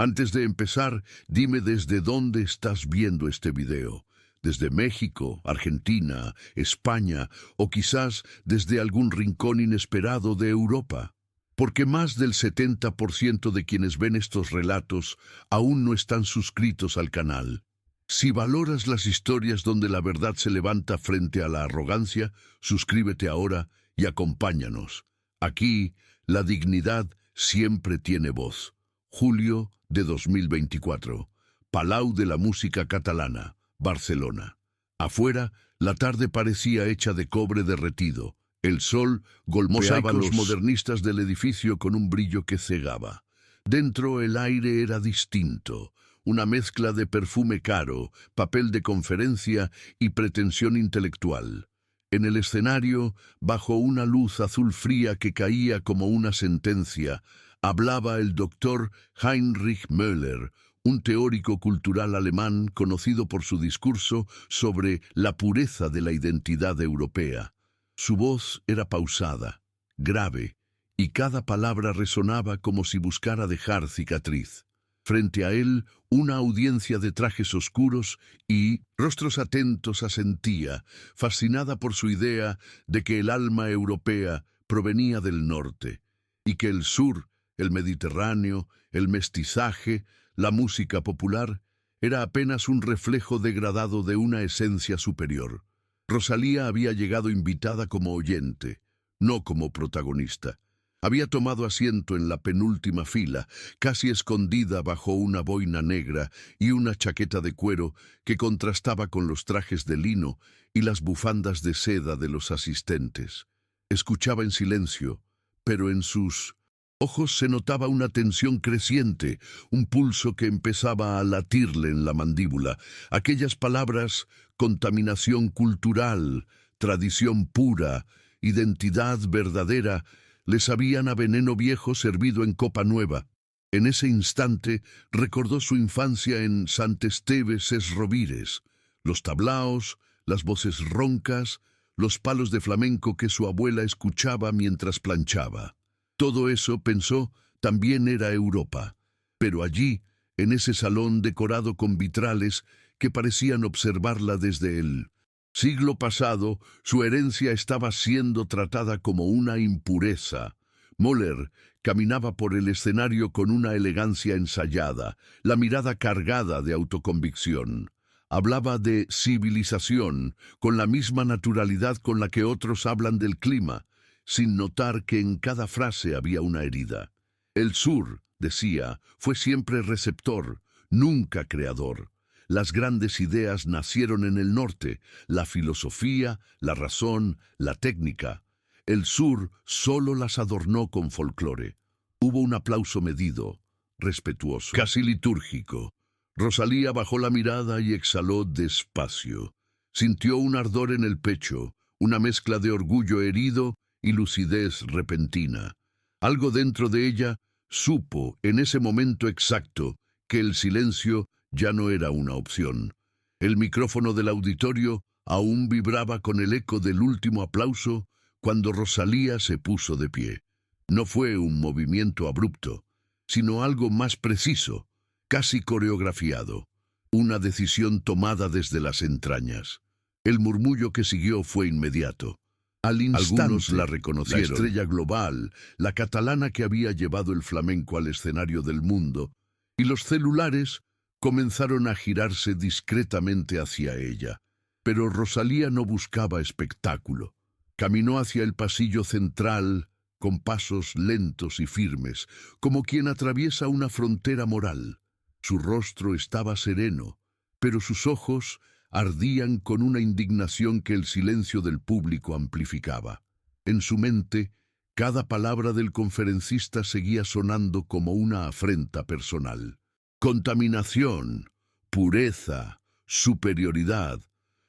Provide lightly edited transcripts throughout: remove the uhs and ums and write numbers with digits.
Antes de empezar, dime desde dónde estás viendo este video. ¿Desde México, Argentina, España o quizás desde algún rincón inesperado de Europa? Porque más del 70% de quienes ven estos relatos aún no están suscritos al canal. Si valoras las historias donde la verdad se levanta frente a la arrogancia, suscríbete ahora y acompáñanos. Aquí, la dignidad siempre tiene voz. Julio de 2024. Palau de la Música Catalana, Barcelona. Afuera, la tarde parecía hecha de cobre derretido. El sol golpeaba los modernistas del edificio con un brillo que cegaba. Dentro el aire era distinto, una mezcla de perfume caro, papel de conferencia y pretensión intelectual. En el escenario, bajo una luz azul fría que caía como una sentencia, hablaba el doctor Heinrich Müller, un teórico cultural alemán conocido por su discurso sobre la pureza de la identidad europea. Su voz era pausada, grave, y cada palabra resonaba como si buscara dejar cicatriz. Frente a él, una audiencia de trajes oscuros y rostros atentos asentía, fascinada por su idea de que el alma europea provenía del norte, y que el sur, el Mediterráneo, el mestizaje, la música popular, era apenas un reflejo degradado de una esencia superior. Rosalía había llegado invitada como oyente, no como protagonista. Había tomado asiento en la penúltima fila, casi escondida bajo una boina negra y una chaqueta de cuero que contrastaba con los trajes de lino y las bufandas de seda de los asistentes. Escuchaba en silencio, pero en sus ojos se notaba una tensión creciente, un pulso que empezaba a latirle en la mandíbula. Aquellas palabras: contaminación cultural, tradición pura, identidad verdadera, le sabían a veneno viejo servido en copa nueva. En ese instante recordó su infancia en Sant Esteve Sesrovires, los tablaos, las voces roncas, los palos de flamenco que su abuela escuchaba mientras planchaba. Todo eso, pensó, también era Europa, pero allí, en ese salón decorado con vitrales que parecían observarla desde el siglo pasado, su herencia estaba siendo tratada como una impureza. Müller caminaba por el escenario con una elegancia ensayada, la mirada cargada de autoconvicción. Hablaba de civilización con la misma naturalidad con la que otros hablan del clima, sin notar que en cada frase había una herida. El sur, decía, fue siempre receptor, nunca creador. Las grandes ideas nacieron en el norte, la filosofía, la razón, la técnica. El sur solo las adornó con folclore. Hubo un aplauso medido, respetuoso, casi litúrgico. Rosalía bajó la mirada y exhaló despacio. Sintió un ardor en el pecho, una mezcla de orgullo herido y lucidez repentina. Algo dentro de ella supo en ese momento exacto que el silencio ya no era una opción. El micrófono del auditorio aún vibraba con el eco del último aplauso cuando Rosalía se puso de pie. No fue un movimiento abrupto, sino algo más preciso, casi coreografiado, una decisión tomada desde las entrañas. El murmullo que siguió fue inmediato. Al instante, algunos la reconocieron, la estrella global, la catalana que había llevado el flamenco al escenario del mundo, y los celulares comenzaron a girarse discretamente hacia ella. Pero Rosalía no buscaba espectáculo. Caminó hacia el pasillo central con pasos lentos y firmes, como quien atraviesa una frontera moral. Su rostro estaba sereno, pero sus ojos ardían con una indignación que el silencio del público amplificaba. En su mente, cada palabra del conferencista seguía sonando como una afrenta personal. Contaminación, pureza, superioridad.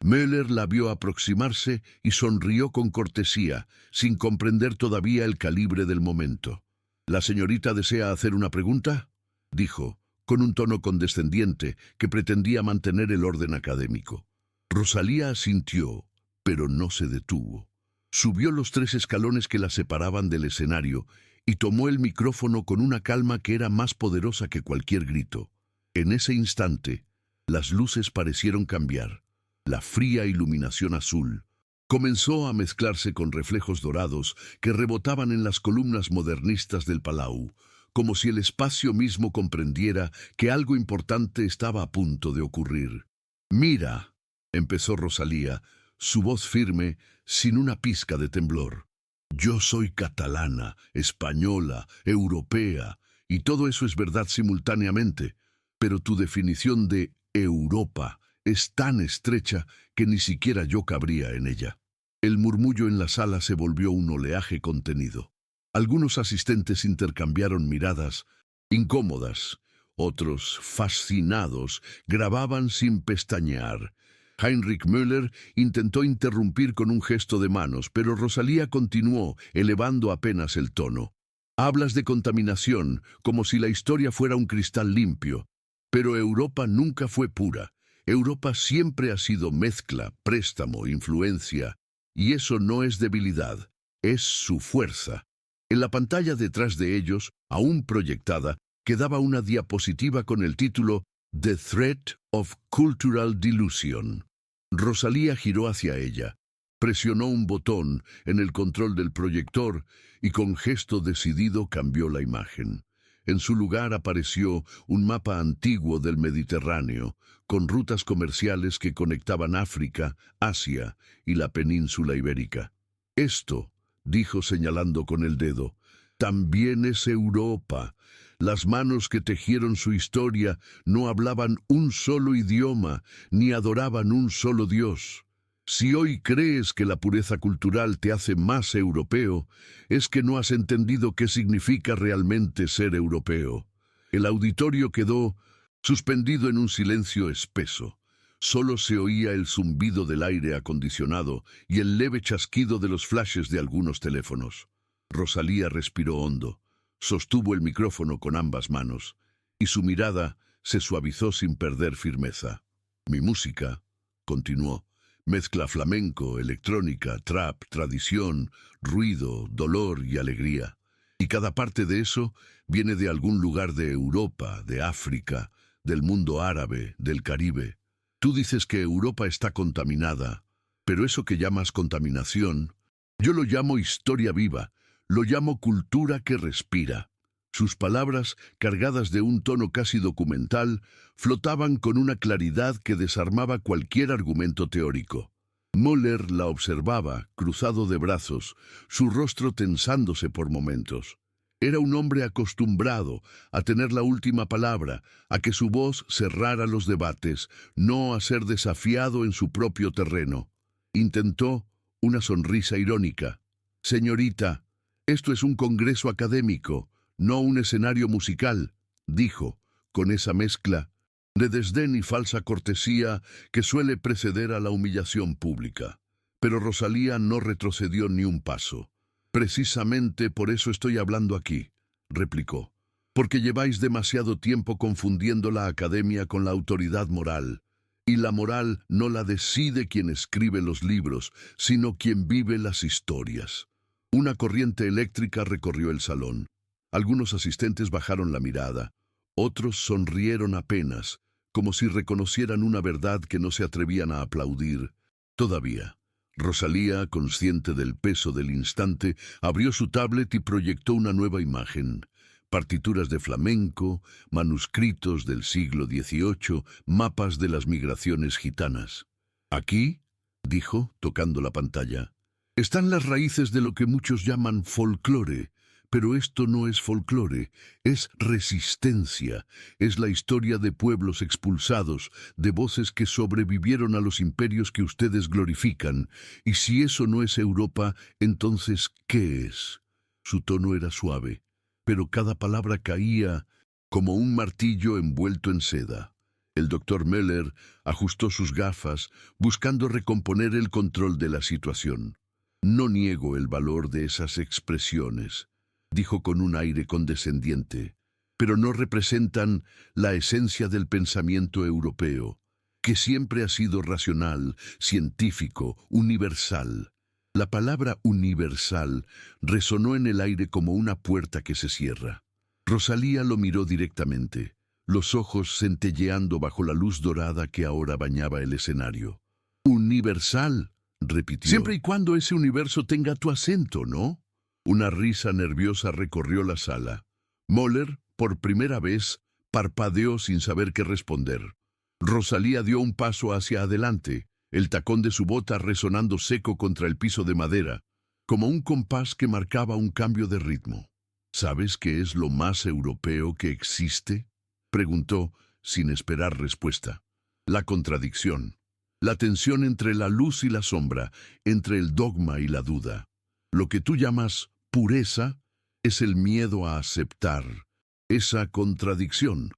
Müller la vio aproximarse y sonrió con cortesía, sin comprender todavía el calibre del momento. «¿La señorita desea hacer una pregunta?», dijo, con un tono condescendiente que pretendía mantener el orden académico. Rosalía asintió, pero no se detuvo. Subió los 3 escalones que la separaban del escenario y tomó el micrófono con una calma que era más poderosa que cualquier grito. En ese instante, las luces parecieron cambiar. La fría iluminación azul comenzó a mezclarse con reflejos dorados que rebotaban en las columnas modernistas del Palau, como si el espacio mismo comprendiera que algo importante estaba a punto de ocurrir. «Mira», empezó Rosalía, su voz firme, sin una pizca de temblor. «Yo soy catalana, española, europea, y todo eso es verdad simultáneamente, pero tu definición de Europa es tan estrecha que ni siquiera yo cabría en ella». El murmullo en la sala se volvió un oleaje contenido. Algunos asistentes intercambiaron miradas incómodas, otros, fascinados, grababan sin pestañear. Heinrich Müller intentó interrumpir con un gesto de manos, pero Rosalía continuó, elevando apenas el tono. «Hablas de contaminación, como si la historia fuera un cristal limpio, pero Europa nunca fue pura. Europa siempre ha sido mezcla, préstamo, influencia, y eso no es debilidad, es su fuerza». En la pantalla detrás de ellos, aún proyectada, quedaba una diapositiva con el título «The Threat of Cultural Delusion». Rosalía giró hacia ella, presionó un botón en el control del proyector y con gesto decidido cambió la imagen. En su lugar apareció un mapa antiguo del Mediterráneo, con rutas comerciales que conectaban África, Asia y la península ibérica. «Esto», dijo señalando con el dedo, «también es Europa». Las manos que tejieron su historia no hablaban un solo idioma, ni adoraban un solo Dios. Si hoy crees que la pureza cultural te hace más europeo, es que no has entendido qué significa realmente ser europeo. El auditorio quedó suspendido en un silencio espeso. Solo se oía el zumbido del aire acondicionado y el leve chasquido de los flashes de algunos teléfonos. Rosalía respiró hondo, sostuvo el micrófono con ambas manos, y su mirada se suavizó sin perder firmeza. «Mi música», continuó, «mezcla flamenco, electrónica, trap, tradición, ruido, dolor y alegría. Y cada parte de eso viene de algún lugar de Europa, de África, del mundo árabe, del Caribe. Tú dices que Europa está contaminada, pero eso que llamas contaminación, yo lo llamo historia viva, lo llamo cultura que respira». Sus palabras, cargadas de un tono casi documental, flotaban con una claridad que desarmaba cualquier argumento teórico. Müller la observaba, cruzado de brazos, su rostro tensándose por momentos. Era un hombre acostumbrado a tener la última palabra, a que su voz cerrara los debates, no a ser desafiado en su propio terreno. Intentó una sonrisa irónica. «Señorita, esto es un congreso académico, no un escenario musical», dijo, con esa mezcla de desdén y falsa cortesía que suele preceder a la humillación pública. Pero Rosalía no retrocedió ni un paso. «Precisamente por eso estoy hablando aquí», replicó, «porque lleváis demasiado tiempo confundiendo la academia con la autoridad moral. Y la moral no la decide quien escribe los libros, sino quien vive las historias». Una corriente eléctrica recorrió el salón. Algunos asistentes bajaron la mirada, otros sonrieron apenas, como si reconocieran una verdad que no se atrevían a aplaudir. Todavía, Rosalía, consciente del peso del instante, abrió su tablet y proyectó una nueva imagen. Partituras de flamenco, manuscritos del siglo XVIII, mapas de las migraciones gitanas. «Aquí», dijo, tocando la pantalla, «están las raíces de lo que muchos llaman folclore. Pero esto no es folclore, es resistencia, es la historia de pueblos expulsados, de voces que sobrevivieron a los imperios que ustedes glorifican. Y si eso no es Europa, entonces, ¿qué es?». Su tono era suave, pero cada palabra caía como un martillo envuelto en seda. El doctor Müller ajustó sus gafas, buscando recomponer el control de la situación. «No niego el valor de esas expresiones», dijo con un aire condescendiente, «pero no representan la esencia del pensamiento europeo, que siempre ha sido racional, científico, universal. La palabra universal resonó en el aire como una puerta que se cierra. Rosalía lo miró directamente, los ojos centelleando bajo la luz dorada que ahora bañaba el escenario. «Universal», repitió. «Siempre y cuando ese universo tenga tu acento, ¿no?» Una risa nerviosa recorrió la sala. Mahler, por primera vez, parpadeó sin saber qué responder. Rosalía dio un paso hacia adelante, el tacón de su bota resonando seco contra el piso de madera, como un compás que marcaba un cambio de ritmo. «¿Sabes qué es lo más europeo que existe?», preguntó, sin esperar respuesta. «La contradicción. La tensión entre la luz y la sombra, entre el dogma y la duda. Lo que tú llamas pureza es el miedo a aceptar esa contradicción».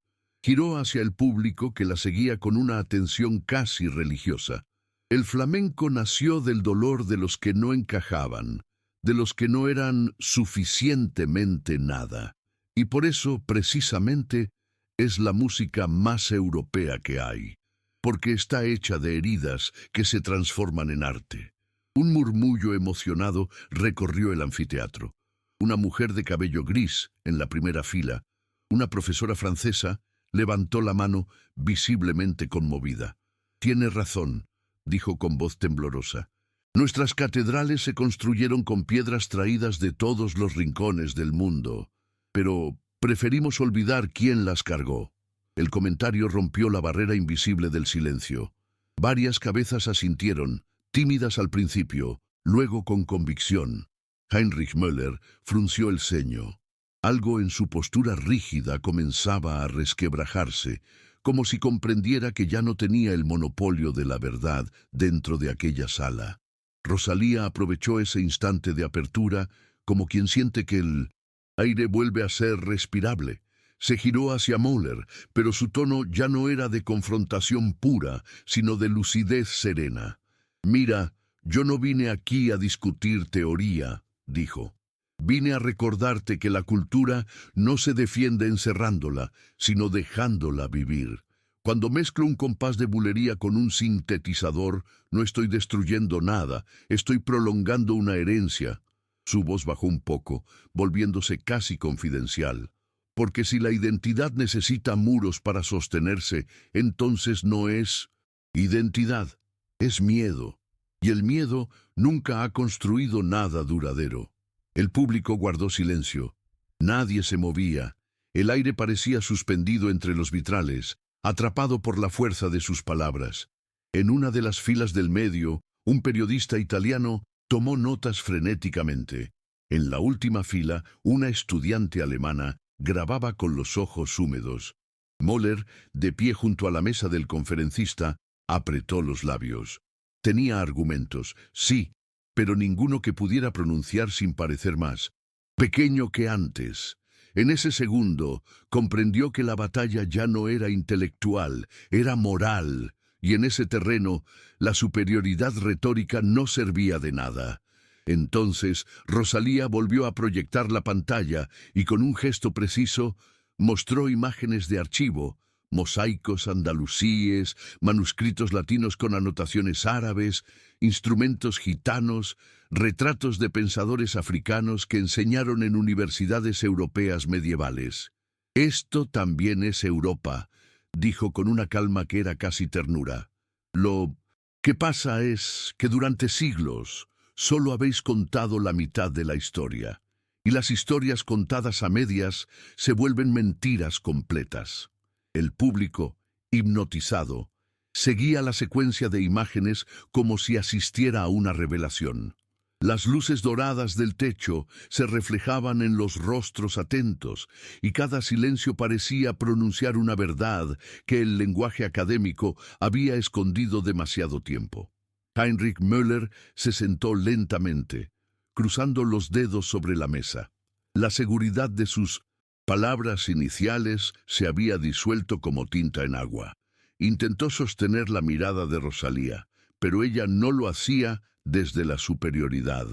Giró hacia el público que la seguía con una atención casi religiosa. «El flamenco nació del dolor de los que no encajaban, de los que no eran suficientemente nada. Y por eso, precisamente, es la música más europea que hay, porque está hecha de heridas que se transforman en arte». Un murmullo emocionado recorrió el anfiteatro. Una mujer de cabello gris, en la primera fila, una profesora francesa, levantó la mano, visiblemente conmovida. «Tiene razón», dijo con voz temblorosa. «Nuestras catedrales se construyeron con piedras traídas de todos los rincones del mundo, pero preferimos olvidar quién las cargó». El comentario rompió la barrera invisible del silencio. Varias cabezas asintieron, tímidas al principio, luego con convicción. Heinrich Müller frunció el ceño. Algo en su postura rígida comenzaba a resquebrajarse, como si comprendiera que ya no tenía el monopolio de la verdad dentro de aquella sala. Rosalía aprovechó ese instante de apertura como quien siente que el aire vuelve a ser respirable. Se giró hacia Mahler, pero su tono ya no era de confrontación pura, sino de lucidez serena. «Mira, yo no vine aquí a discutir teoría», dijo. «Vine a recordarte que la cultura no se defiende encerrándola, sino dejándola vivir. Cuando mezclo un compás de bulería con un sintetizador, no estoy destruyendo nada, estoy prolongando una herencia». Su voz bajó un poco, volviéndose casi confidencial. «Porque si la identidad necesita muros para sostenerse, entonces no es identidad, es miedo. Y el miedo nunca ha construido nada duradero». El público guardó silencio. Nadie se movía. El aire parecía suspendido entre los vitrales, atrapado por la fuerza de sus palabras. En una de las filas del medio, un periodista italiano tomó notas frenéticamente. En la última fila, una estudiante alemana grababa con los ojos húmedos. Mahler, de pie junto a la mesa del conferencista, apretó los labios. Tenía argumentos, sí, pero ninguno que pudiera pronunciar sin parecer más pequeño que antes. En ese segundo, comprendió que la batalla ya no era intelectual, era moral, y en ese terreno, la superioridad retórica no servía de nada. Entonces, Rosalía volvió a proyectar la pantalla y con un gesto preciso mostró imágenes de archivo, mosaicos andalusíes, manuscritos latinos con anotaciones árabes, instrumentos gitanos, retratos de pensadores africanos que enseñaron en universidades europeas medievales. «Esto también es Europa», dijo con una calma que era casi ternura. «Lo que pasa es que durante siglos solo habéis contado la mitad de la historia, y las historias contadas a medias se vuelven mentiras completas». El público, hipnotizado, seguía la secuencia de imágenes como si asistiera a una revelación. Las luces doradas del techo se reflejaban en los rostros atentos, y cada silencio parecía pronunciar una verdad que el lenguaje académico había escondido demasiado tiempo. Heinrich Müller se sentó lentamente, cruzando los dedos sobre la mesa. La seguridad de sus palabras iniciales se había disuelto como tinta en agua. Intentó sostener la mirada de Rosalía, pero ella no lo hacía desde la superioridad,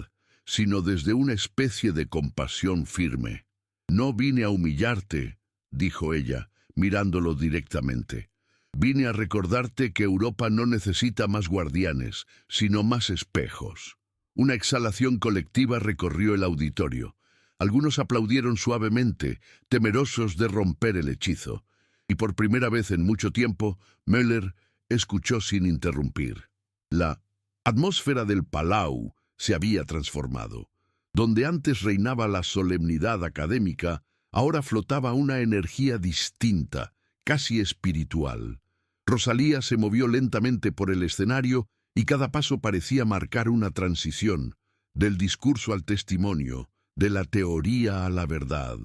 sino desde una especie de compasión firme. «No vine a humillarte», dijo ella, mirándolo directamente. «Vine a recordarte que Europa no necesita más guardianes, sino más espejos». Una exhalación colectiva recorrió el auditorio. Algunos aplaudieron suavemente, temerosos de romper el hechizo. Y por primera vez en mucho tiempo, Möller escuchó sin interrumpir. La atmósfera del Palau se había transformado. Donde antes reinaba la solemnidad académica, ahora flotaba una energía distinta, casi espiritual. Rosalía se movió lentamente por el escenario y cada paso parecía marcar una transición, del discurso al testimonio, de la teoría a la verdad.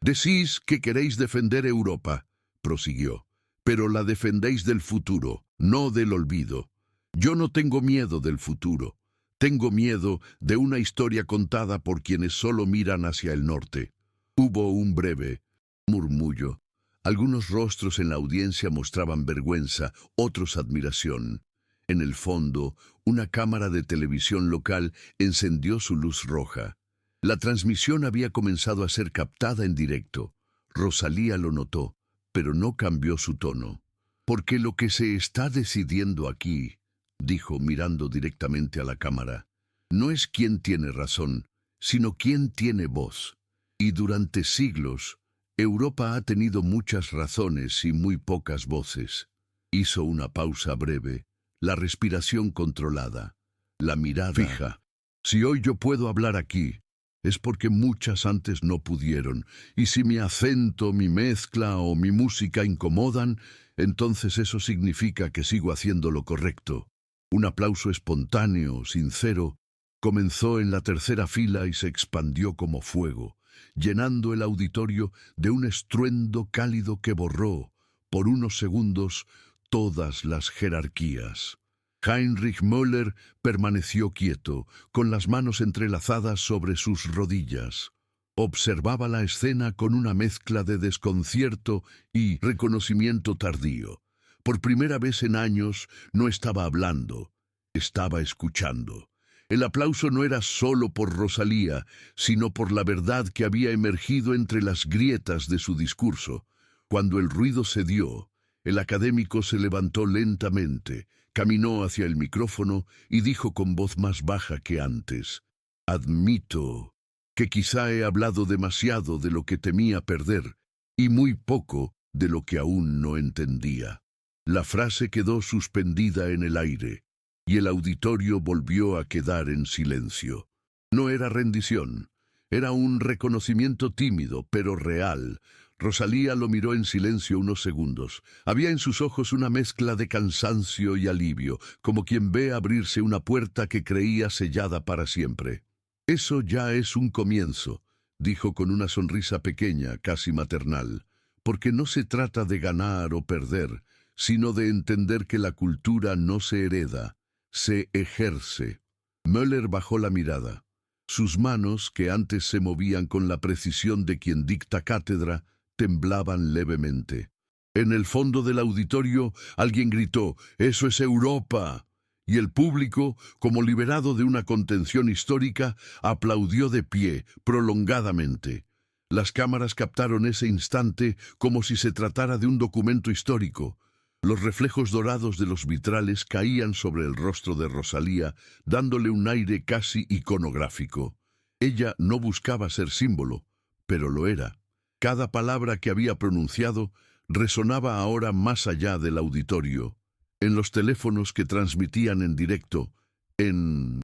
Decís que queréis defender Europa, prosiguió, pero la defendéis del futuro, no del olvido. Yo no tengo miedo del futuro. Tengo miedo de una historia contada por quienes solo miran hacia el norte. Hubo un breve murmullo. Algunos rostros en la audiencia mostraban vergüenza, otros admiración. En el fondo, una cámara de televisión local encendió su luz roja. La transmisión había comenzado a ser captada en directo. Rosalía lo notó, pero no cambió su tono. Porque lo que se está decidiendo aquí, dijo mirando directamente a la cámara, no es quién tiene razón, sino quién tiene voz. Y durante siglos, Europa ha tenido muchas razones y muy pocas voces. Hizo una pausa breve, la respiración controlada, la mirada fija. Si hoy yo puedo hablar aquí, es porque muchas antes no pudieron, y si mi acento, mi mezcla o mi música incomodan, entonces eso significa que sigo haciendo lo correcto. Un aplauso espontáneo, sincero, comenzó en la tercera fila y se expandió como fuego, llenando el auditorio de un estruendo cálido que borró, por unos segundos, todas las jerarquías. Heinrich Möller permaneció quieto, con las manos entrelazadas sobre sus rodillas. Observaba la escena con una mezcla de desconcierto y reconocimiento tardío. Por primera vez en años no estaba hablando, estaba escuchando. El aplauso no era solo por Rosalía, sino por la verdad que había emergido entre las grietas de su discurso. Cuando el ruido cedió, el académico se levantó lentamente, caminó hacia el micrófono y dijo con voz más baja que antes: «Admito que quizá he hablado demasiado de lo que temía perder y muy poco de lo que aún no entendía». La frase quedó suspendida en el aire y el auditorio volvió a quedar en silencio. No era rendición, era un reconocimiento tímido, pero real. Rosalía lo miró en silencio unos segundos. Había en sus ojos una mezcla de cansancio y alivio, como quien ve abrirse una puerta que creía sellada para siempre. «Eso ya es un comienzo», dijo con una sonrisa pequeña, casi maternal, «porque no se trata de ganar o perder, sino de entender que la cultura no se hereda, se ejerce». Möller bajó la mirada. Sus manos, que antes se movían con la precisión de quien dicta cátedra, temblaban levemente. En el fondo del auditorio alguien gritó: «¡Eso es Europa!». Y el público, como liberado de una contención histórica, aplaudió de pie, prolongadamente. Las cámaras captaron ese instante como si se tratara de un documento histórico. Los reflejos dorados de los vitrales caían sobre el rostro de Rosalía, dándole un aire casi iconográfico. Ella no buscaba ser símbolo, pero lo era. Cada palabra que había pronunciado resonaba ahora más allá del auditorio, en los teléfonos que transmitían en directo, en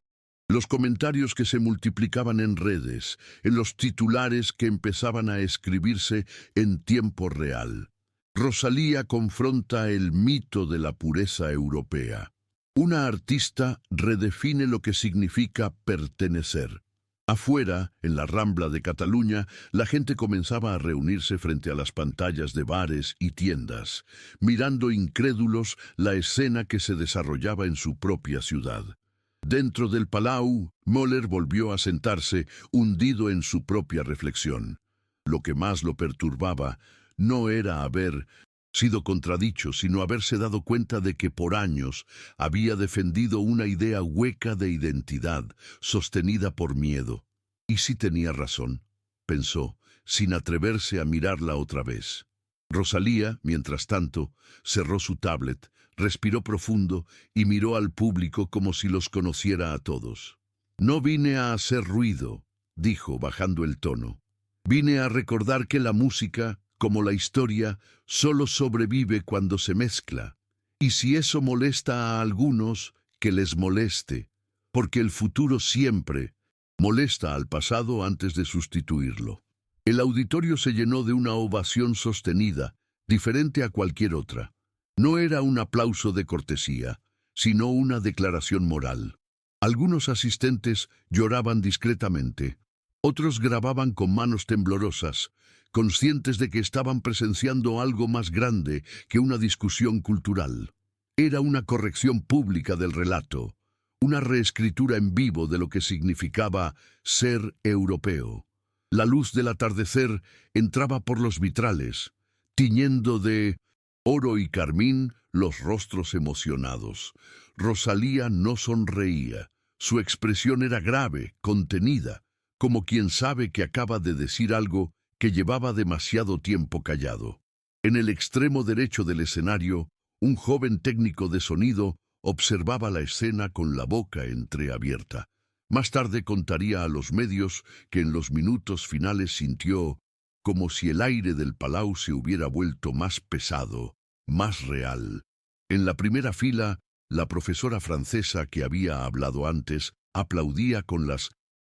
los comentarios que se multiplicaban en redes, en los titulares que empezaban a escribirse en tiempo real. Rosalía confronta el mito de la pureza europea. Una artista redefine lo que significa pertenecer. Afuera, en la Rambla de Cataluña, la gente comenzaba a reunirse frente a las pantallas de bares y tiendas, mirando incrédulos la escena que se desarrollaba en su propia ciudad. Dentro del Palau, Möller volvió a sentarse, hundido en su propia reflexión. Lo que más lo perturbaba no era haber sido contradicho, sino haberse dado cuenta de que por años había defendido una idea hueca de identidad, sostenida por miedo. ¿Y si tenía razón?, pensó, sin atreverse a mirarla otra vez. Rosalía, mientras tanto, cerró su tablet, respiró profundo y miró al público como si los conociera a todos. No vine a hacer ruido, dijo bajando el tono. Vine a recordar que la música, como la historia, solo sobrevive cuando se mezcla. Y si eso molesta a algunos, que les moleste, porque el futuro siempre molesta al pasado antes de sustituirlo. El auditorio se llenó de una ovación sostenida, diferente a cualquier otra. No era un aplauso de cortesía, sino una declaración moral. Algunos asistentes lloraban discretamente, otros grababan con manos temblorosas, conscientes de que estaban presenciando algo más grande que una discusión cultural. Era una corrección pública del relato, una reescritura en vivo de lo que significaba ser europeo. La luz del atardecer entraba por los vitrales, tiñendo de oro y carmín los rostros emocionados. Rosalía no sonreía. Su expresión era grave, contenida, como quien sabe que acaba de decir algo que llevaba demasiado tiempo callado. En el extremo derecho del escenario, un joven técnico de sonido observaba la escena con la boca entreabierta. Más tarde contaría a los medios que en los minutos finales sintió como si el aire del palau se hubiera vuelto más pesado, más real. En la primera fila, la profesora francesa que había hablado antes aplaudía con las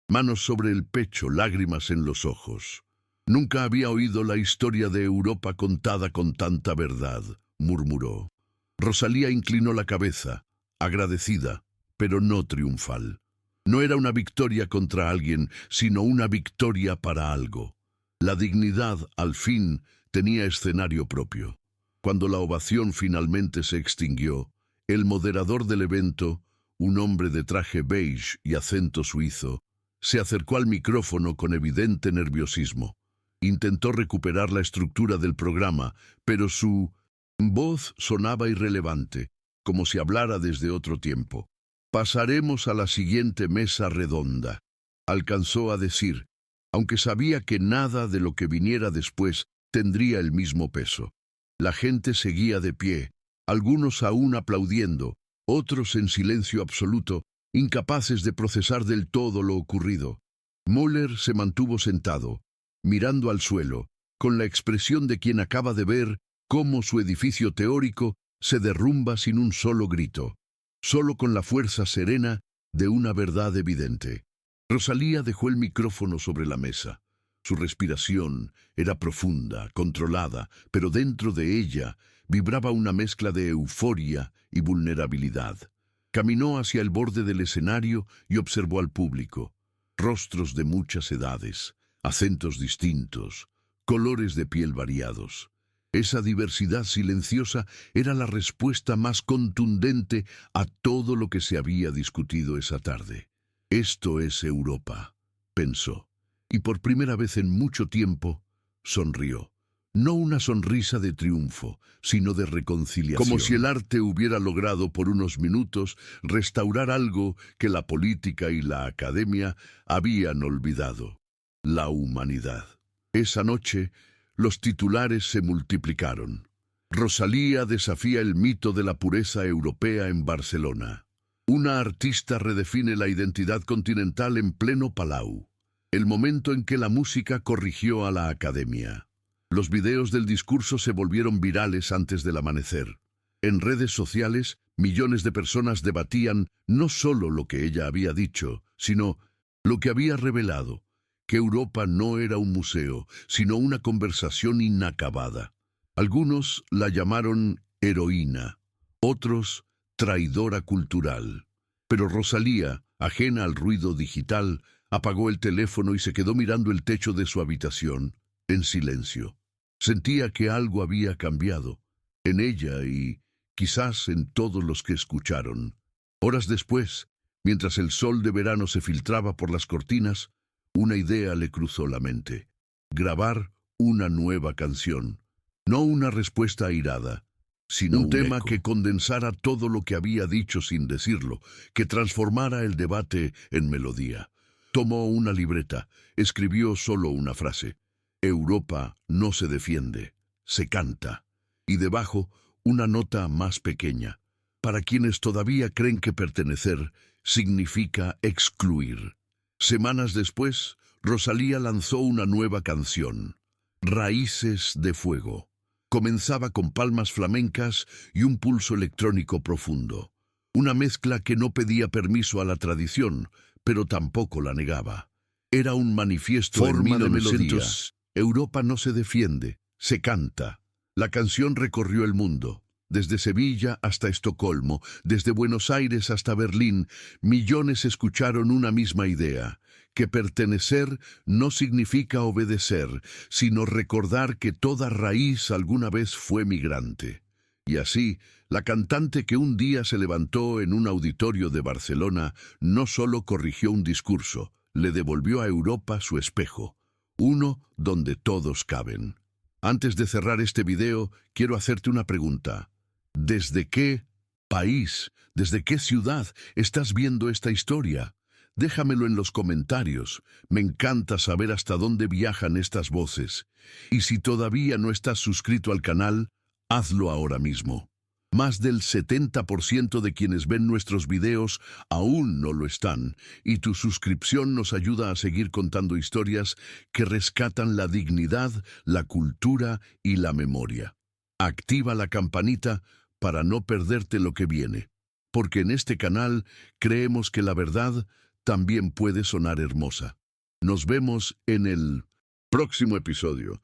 manos sobre el pecho, lágrimas en los ojos. Nunca había oído la historia de Europa contada con tanta verdad, murmuró. Rosalía inclinó la cabeza, agradecida, pero no triunfal. No era una victoria contra alguien, sino una victoria para algo. La dignidad, al fin, tenía escenario propio. Cuando la ovación finalmente se extinguió, el moderador del evento, un hombre de traje beige y acento suizo, se acercó al micrófono con evidente nerviosismo. Intentó recuperar la estructura del programa, pero su voz sonaba irrelevante, como si hablara desde otro tiempo. «Pasaremos a la siguiente mesa redonda», alcanzó a decir, aunque sabía que nada de lo que viniera después tendría el mismo peso. La gente seguía de pie, algunos aún aplaudiendo, otros en silencio absoluto, incapaces de procesar del todo lo ocurrido. Müller se mantuvo sentado, mirando al suelo, con la expresión de quien acaba de ver cómo su edificio teórico se derrumba sin un solo grito, solo con la fuerza serena de una verdad evidente. Rosalía dejó el micrófono sobre la mesa. Su respiración era profunda, controlada, pero dentro de ella vibraba una mezcla de euforia y vulnerabilidad. Caminó hacia el borde del escenario y observó al público. Rostros de muchas edades, acentos distintos, colores de piel variados. Esa diversidad silenciosa era la respuesta más contundente a todo lo que se había discutido esa tarde. Esto es Europa, pensó, y por primera vez en mucho tiempo sonrió. No una sonrisa de triunfo, sino de reconciliación. Como si el arte hubiera logrado por unos minutos restaurar algo que la política y la academia habían olvidado: la humanidad. Esa noche, los titulares se multiplicaron. Rosalía desafía el mito de la pureza europea en Barcelona. Una artista redefine la identidad continental en pleno Palau. El momento en que la música corrigió a la academia. Los videos del discurso se volvieron virales antes del amanecer. En redes sociales, millones de personas debatían no solo lo que ella había dicho, sino lo que había revelado: que Europa no era un museo, sino una conversación inacabada. Algunos la llamaron heroína, otros traidora cultural. Pero Rosalía, ajena al ruido digital, apagó el teléfono y se quedó mirando el techo de su habitación, en silencio. Sentía que algo había cambiado, en ella y quizás en todos los que escucharon. Horas después, mientras el sol de verano se filtraba por las cortinas, una idea le cruzó la mente: grabar una nueva canción. No una respuesta airada, sino un tema que condensara todo lo que había dicho sin decirlo, que transformara el debate en melodía. Tomó una libreta, escribió solo una frase: Europa no se defiende, se canta. Y debajo, una nota más pequeña: para quienes todavía creen que pertenecer significa excluir. Semanas después, Rosalía lanzó una nueva canción, Raíces de Fuego. Comenzaba con palmas flamencas y un pulso electrónico profundo. Una mezcla que no pedía permiso a la tradición, pero tampoco la negaba. Era un manifiesto en forma de melodía. Europa no se defiende, se canta. La canción recorrió el mundo. Desde Sevilla hasta Estocolmo, desde Buenos Aires hasta Berlín, millones escucharon una misma idea, que pertenecer no significa obedecer, sino recordar que toda raíz alguna vez fue migrante. Y así, la cantante que un día se levantó en un auditorio de Barcelona no solo corrigió un discurso, le devolvió a Europa su espejo, uno donde todos caben. Antes de cerrar este video, quiero hacerte una pregunta. ¿Desde qué país, desde qué ciudad estás viendo esta historia? Déjamelo en los comentarios. Me encanta saber hasta dónde viajan estas voces. Y si todavía no estás suscrito al canal, hazlo ahora mismo. Más del 70% de quienes ven nuestros videos aún no lo están, y tu suscripción nos ayuda a seguir contando historias que rescatan la dignidad, la cultura y la memoria. Activa la campanita para no perderte lo que viene, porque en este canal creemos que la verdad también puede sonar hermosa. Nos vemos en el próximo episodio.